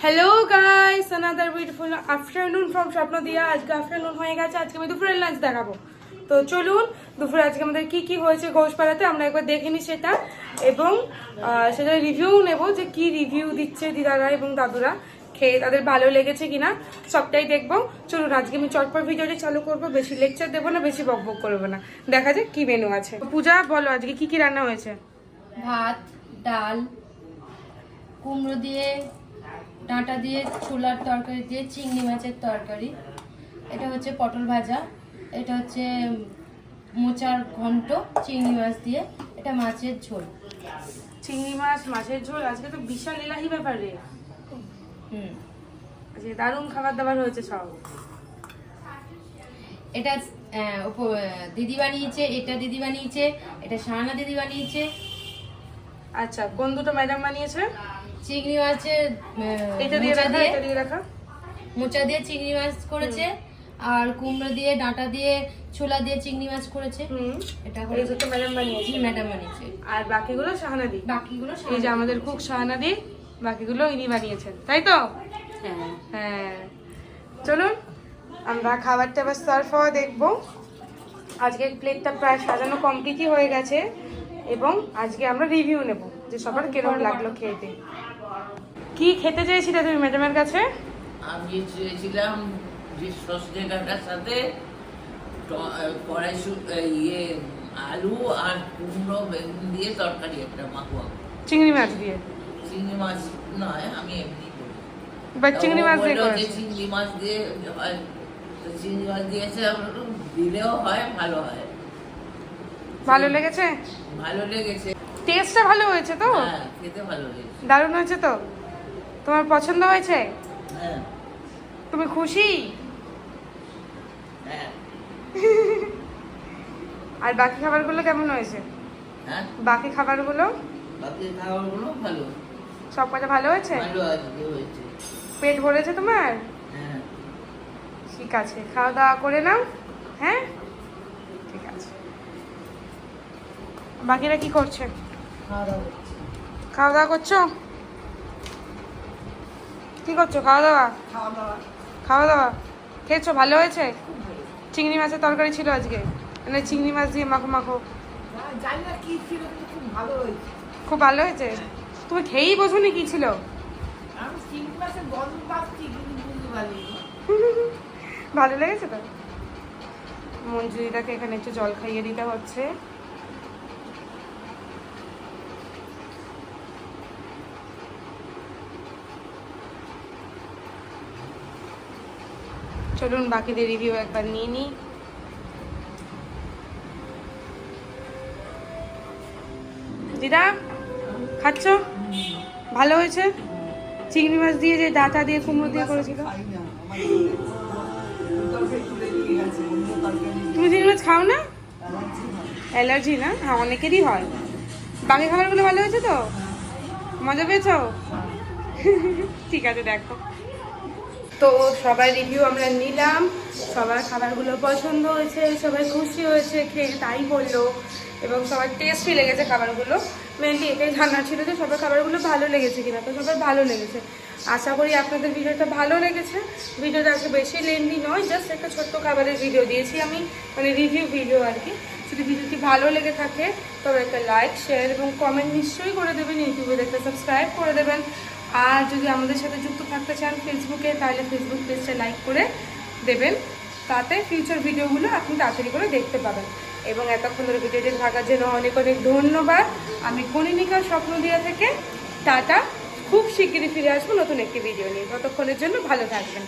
Hello guys, another beautiful afternoon from স্বপ্নদিয়া। আজকে afternoon হয়ে গেছে, আজকে আমি দুপুরের লাঞ্চ দেখাবো। তো চলুন দুপুরে আজকে আমাদের কি কি হয়েছে ঘোষপাড়াতে আমরা একবার দেখে নিই সেটা, এবং সেটা রিভিউ নেব যে কি রিভিউ দিচ্ছে দিদারা এবং দাদুরা, খেয়ে তাদের ভালো লেগেছে কিনা সবটাই দেখবো। চলুন আজকে আমি চটপট ভিডিওটি চালু করবো, বেশি লেকচার দেবো না, বেশি বকবক করবো না, দেখা যাক কি মেনু আছে। পূজা বলো আজকে কি কি রান্না হয়েছে? ভাত, ডাল, কুমড়ো দিয়ে, ডাঁটা দিয়ে, ছোলার তরকারি দিয়ে, চিংড়ি মাছের তরকারি, এটা হচ্ছে পটল ভাজা, এটা হচ্ছে মোচার ঘন্ট চিংড়ি মাছ দিয়ে, এটা মাছের ঝোল। চিংড়ি মাছ মাছের ঝোল, আজকে তো বিশাল এলাহি ব্যাপার রে। আজকে দারুণ খাবার দাবার হয়েছে সব। এটা দিদি বানিয়েছে, এটা দিদি বানিয়েছে, এটা শাহানা দিদি বানিয়েছে। আচ্ছা, কোন দুটো ম্যাডাম বানিয়েছে? চিংড়ি মাছের এটা দিয়ে রাখা, এটা দিয়ে রাখা, মোচা দিয়ে চিংড়ি মাছ করেছে, আর কুমড়ো দিয়ে, ডাঁটা দিয়ে, ছোলা দিয়ে চিংড়ি মাছ করেছে। এটা এই দুটো ম্যাডাম বানিয়েছে, ম্যাডাম বানিয়েছে। আর বাকিগুলো শাহানা দি। বাকিগুলো এই যে আমাদের কুক শাহানা দি, বাকিগুলো ইনি বানিয়েছেন, তাই তো? হ্যাঁ হ্যাঁ, চলুন আমরা খাবারটা এবার সার্ভ হওয়া দেখবো। আজকে প্লেটটা প্রায় সাজানো কমপ্লিটই হয়ে গেছে, এবং আজকে আমরা রিভিউ নেব যে সবার কিরকম লাগলো খেতে। কি খেতে চেয়েছিলে তুমি ম্যাডামের কাছে? আমি চেয়েছিলাম যে সজনে ডাঁটার সাথে আলু আর কুমড়ো বেগুন দিয়ে তরকারি একটা মাখুয়া। চিংড়ি মাছ দিয়ে? চিংড়ি মাছ নয়, আমি এমনি করি। বা চিংড়ি মাছ দিয়ে যে চিংড়ি মাছ দিয়ে হয়, তো চিংড়ি মাছ দিয়েছে, দিলেও হয়, ভালো হয়। ভালো লেগেছে? ভালো লেগেছে। টেস্টটা ভালো হয়েছে তো? হ্যাঁ, খেতে ভালো লেগেছে। দারুণ হয়েছে তো? তোমার পছন্দ হয়েছে? হ্যাঁ তুমি খুশি? হ্যাঁ। আর বাকি খাবারগুলো কেমন হয়েছে? হ্যাঁ, বাকি খাবারগুলো বাকি খাবারগুলো ভালো, সব কটা ভালো হয়েছে? ভালো আজকে হয়েছে। পেট ভরেছে তোমার? হ্যাঁ। ঠিক আছে, খাওয়া দাওয়া করে নাও। হ্যাঁ ঠিক আছে। বাকিরা কি করছে? খাওয়া দাওয়া করছো? কি করছো? খাওয়া দাওয়া? খাওয়া দাওয়া খেয়েছো? ভালো হয়েছে? চিংড়ি মাছের তরকারি ছিল আজকে, মানে চিংড়ি মাছ দিয়ে মাখো মাখো। খুব ভালো হয়েছে? তুমি খেয়েই বোঝোনি কি ছিল। ভালো লেগেছে তো? মঞ্জুরিদাকে এখানে একটু জল খাইয়ে দিতে হচ্ছে। চলুন বাকিদের রিভিউ একবার নিয়ে নিই। দিদা খাচ্ছ? ভালো হয়েছে? চিংড়ি মাছ দিয়ে যে ডাঁটা দিয়ে কুমড়ো দিয়ে করেছিল। তুমি চিংড়ি মাছ খাও না? অ্যালার্জি না? হ্যাঁ, অনেকেরই হয়। বাকি খাবারগুলো ভালো হয়েছে তো? মজা পেয়েছো? ঠিক আছে, দেখো তো সবার রিভিউ আমরা নিলাম, সবার খাবারগুলো পছন্দ হয়েছে, সবাই খুশি হয়েছে খেয়ে, তাই বললো, এবং সবার টেস্টই লেগেছে খাবারগুলো। মেনলি এটাই জানার ছিল যে সবার খাবারগুলো ভালো লেগেছে কিনা, তো সবার ভালো লেগেছে। আশা করি আপনাদের ভিডিওটা ভালো লেগেছে। ভিডিওটা আজকে বেশি লেন্দি নয়, জাস্ট একটা ছোট্ট খাবারের ভিডিও দিয়েছি আমি, মানে রিভিউ ভিডিও আর কি। যদি ভিডিওটি ভালো লেগে থাকে তবে একটা লাইক, শেয়ার এবং কমেন্ট নিশ্চয়ই করে দেবেন। ইউটিউবে দেখতে সাবস্ক্রাইব করে দেবেন। আর যদি আমাদের সাথে যুক্ত থাকতে চান ফেসবুকে, তাহলে ফেসবুক পেজটা লাইক করে দেবেন, তাতে ফিউচার ভিডিওগুলো আপনি তাড়াতাড়ি করে দেখতে পাবেন। এবং এতক্ষণ ধরে ভিডিওটি থাকার জন্য অনেক অনেক ধন্যবাদ। আমি কনিনিকা স্বপ্নদিয়া থেকে টাটা। খুব শিগগিরই ফিরে আসবো নতুন একটি ভিডিও নিয়ে, ততক্ষণের জন্য ভালো থাকবেন।